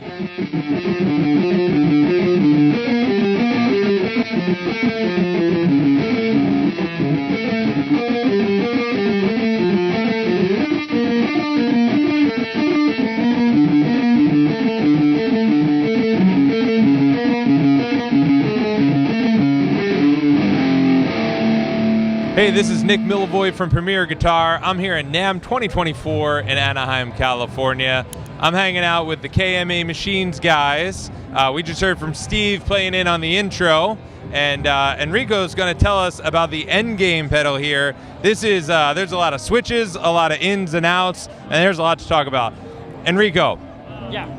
Hey, this is Nick Millivoy from Premier Guitar. I'm here at NAMM 2024 in Anaheim, California. I'm hanging out with the KMA Machines guys. We just heard from Steve playing in on the intro, and Enrico's going to tell us about the Endgame pedal here. This is there's a lot of switches, a lot of ins and outs, and there's a lot to talk about. Enrico,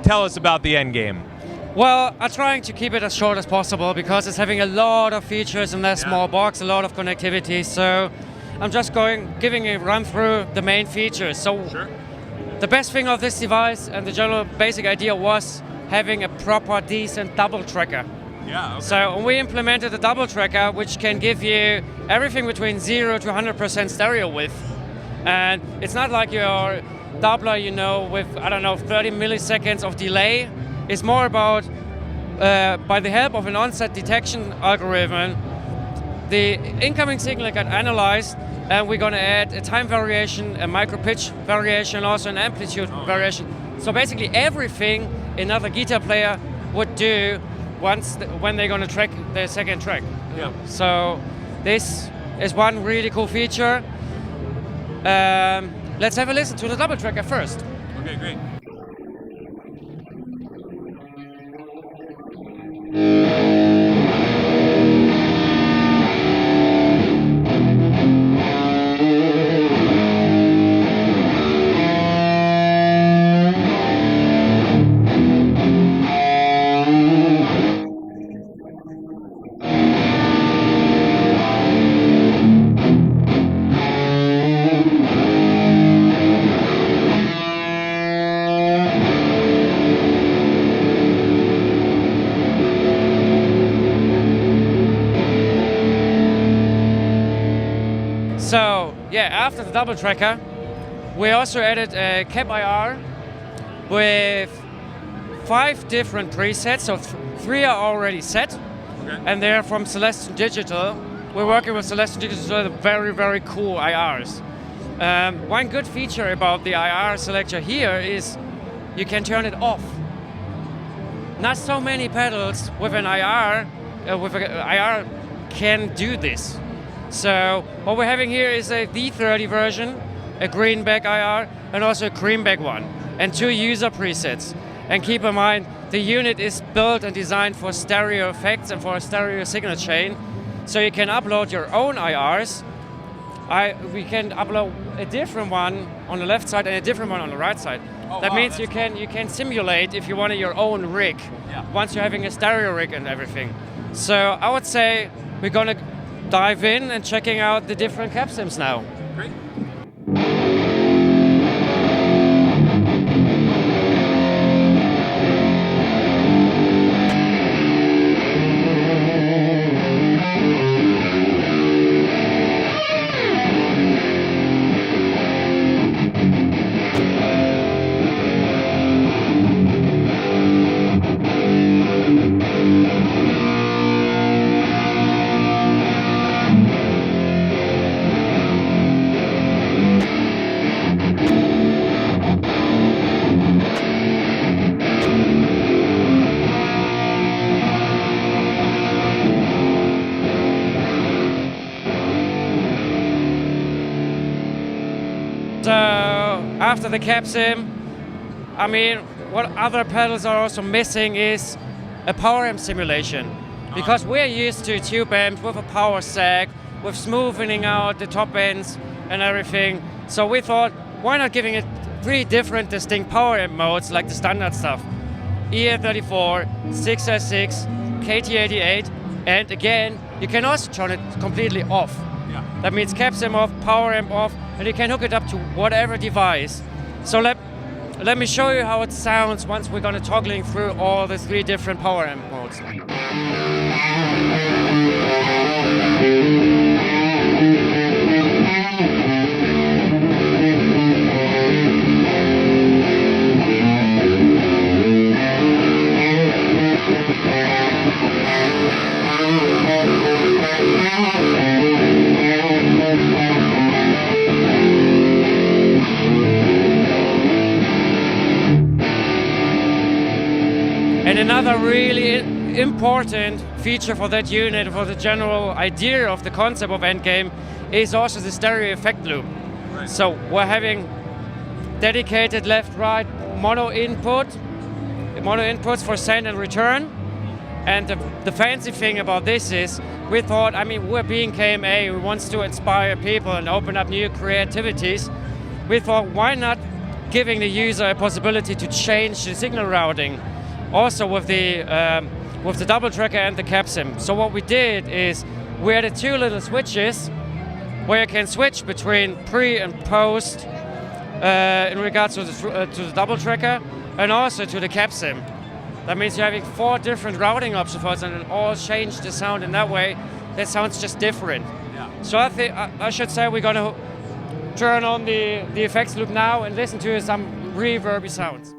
tell us about the Endgame. Well, I'm trying to keep it as short as possible because it's having a lot of features in that small box, a lot of connectivity. So I'm just giving a run through the main features. So the best thing of this device and the general basic idea was having a proper, decent double tracker. Yeah. Okay. So we implemented a double tracker which can give you everything between 0 to 100% stereo width. And it's not like your doubler, you know, with, I don't know, 30 milliseconds of delay. It's more about, by the help of an onset detection algorithm, the incoming signal got analyzed, and we're going to add a time variation, a micro pitch variation, also an amplitude variation. So basically everything another guitar player would do when they're going to track their second track. Yeah. So this is one really cool feature. Let's have a listen to the double tracker first. Okay, great. So yeah, after the double tracker, we also added a cap IR with 5 different presets. So 3 are already set, and they're from Celestion Digital. We're working with Celestion Digital, so very, very cool IRs. One good feature about the IR selector here is you can turn it off. Not so many pedals with an IR, can do this. So what we're having here is a D30 version, a greenback IR, and also a creamback one, and 2 user presets. And keep in mind, the unit is built and designed for stereo effects and for a stereo signal chain. So you can upload your own IRs. We can upload a different one on the left side and a different one on the right side. That means you can simulate if you wanted your own rig, once you're having a stereo rig and everything. So I would say we're gonna dive in and checking out the different cap sims now. Great. So after the cap sim, I mean, what other pedals are also missing is a power amp simulation. Because we're used to tube amps with a power sag, with smoothing out the top ends and everything. So we thought, why not giving it 3 different distinct power amp modes like the standard stuff? EA34, 6S6, KT88, and again, you can also turn it completely off. That means cap sim off, power amp off, and you can hook it up to whatever device. So let me show you how it sounds once we're gonna toggling through all the 3 different power amp modes. And another really important feature for that unit, for the general idea of the concept of Endgame, is also the stereo effect loop. Right. So we're having dedicated left-right mono inputs for send and return. And the fancy thing about this is, we thought, I mean, we're being KMA, we want to inspire people and open up new creativities. We thought, why not giving the user a possibility to change the signal routing, also with the double tracker and the cap sim. So what we did is, we added two little switches where you can switch between pre and post in regards to the double tracker and also to the cap sim. That means you're having 4 different routing options for us, and it all change the sound in that way. That sounds just different. Yeah. So I think I should say we're going to turn on the effects loop now and listen to some reverby sounds.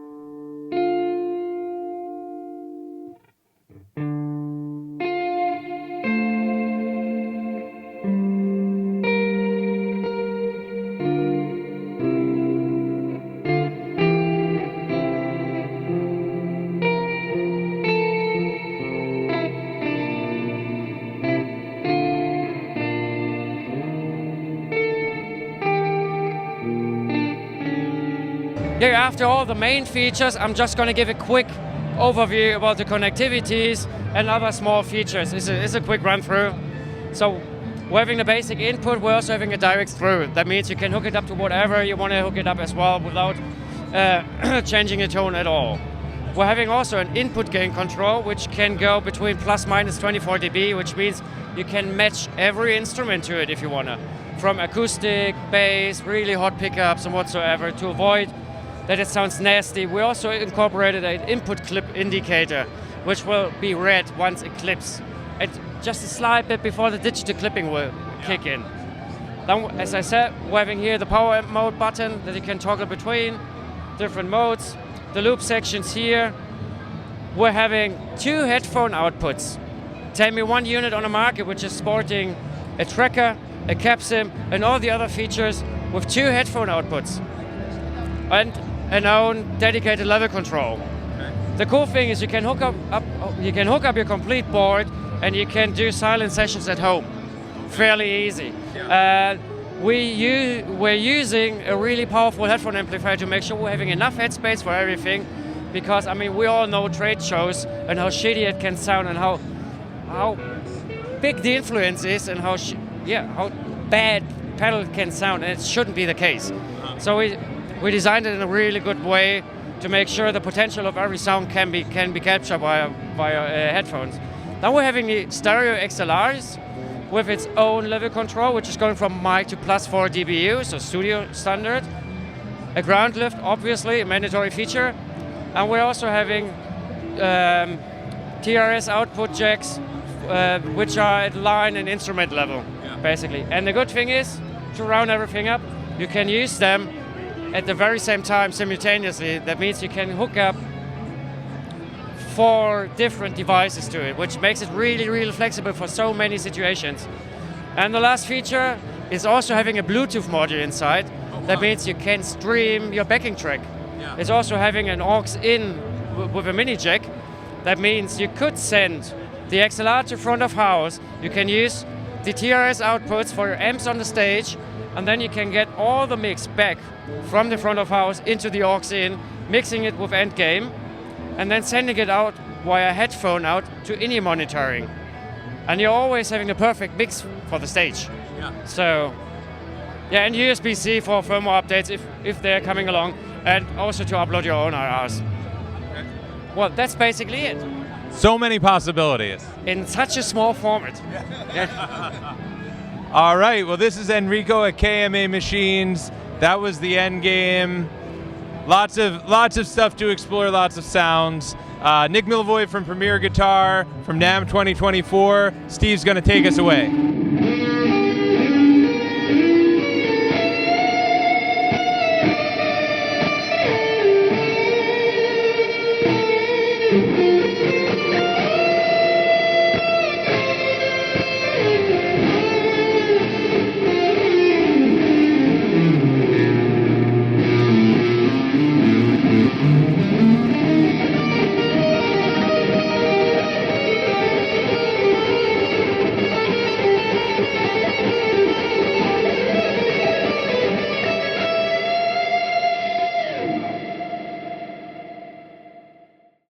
Yeah, after all the main features, I'm just going to give a quick overview about the connectivities and other small features. It's a quick run through. So we're having the basic input, we're also having a direct through. That means you can hook it up to whatever you want to hook it up as well without changing the tone at all. We're having also an input gain control, which can go between plus minus 24 dB, which means you can match every instrument to it if you want to. From acoustic, bass, really hot pickups and whatsoever, to avoid that it sounds nasty. We also incorporated an input clip indicator, which will be red once it clips. And just a slight bit before the digital clipping will kick in. Then, as I said, we're having here the power mode button that you can toggle between different modes. The loop sections here. We're having 2 headphone outputs. Tell me one unit on the market which is sporting a tracker, a cap sim, and all the other features with 2 headphone outputs. And an own dedicated level control. Okay. The cool thing is you can hook up your complete board and you can do silent sessions at home. Fairly easy. Yeah. We're using a really powerful headphone amplifier to make sure we're having enough headspace for everything, because I mean we all know trade shows and how shitty it can sound and how big the influence is and how bad pedal can sound, and it shouldn't be the case. So we designed it in a really good way to make sure the potential of every sound can be captured via headphones. Then we're having the stereo XLRs with its own level control, which is going from mic to plus 4 dBu, so studio standard. A ground lift, obviously, a mandatory feature. And we're also having TRS output jacks, which are at line and instrument level, basically. And the good thing is, to round everything up, you can use them at the very same time simultaneously. That means you can hook up 4 different devices to it, which makes it really, really flexible for so many situations. And the last feature is also having a Bluetooth module inside. Oh, wow. That means you can stream your backing track. Yeah. It's also having an aux in with a mini jack. That means you could send the XLR to front of house. You can use the TRS outputs for your amps on the stage, and then you can get all the mix back from the front of house into the aux in, mixing it with Endgame, and then sending it out via headphone out to in-ear monitoring. And you're always having the perfect mix for the stage. Yeah. So, yeah, and USB-C for firmware updates if they're coming along, and also to upload your own RRs. Okay. Well, that's basically it. So many possibilities. In such a small format. Yeah. All right, well, this is Enrico at KMA Machines. That was the Endgame. Lots of stuff to explore, lots of sounds. Nick Milivoje from Premier Guitar, from NAMM 2024. Steve's gonna take us away.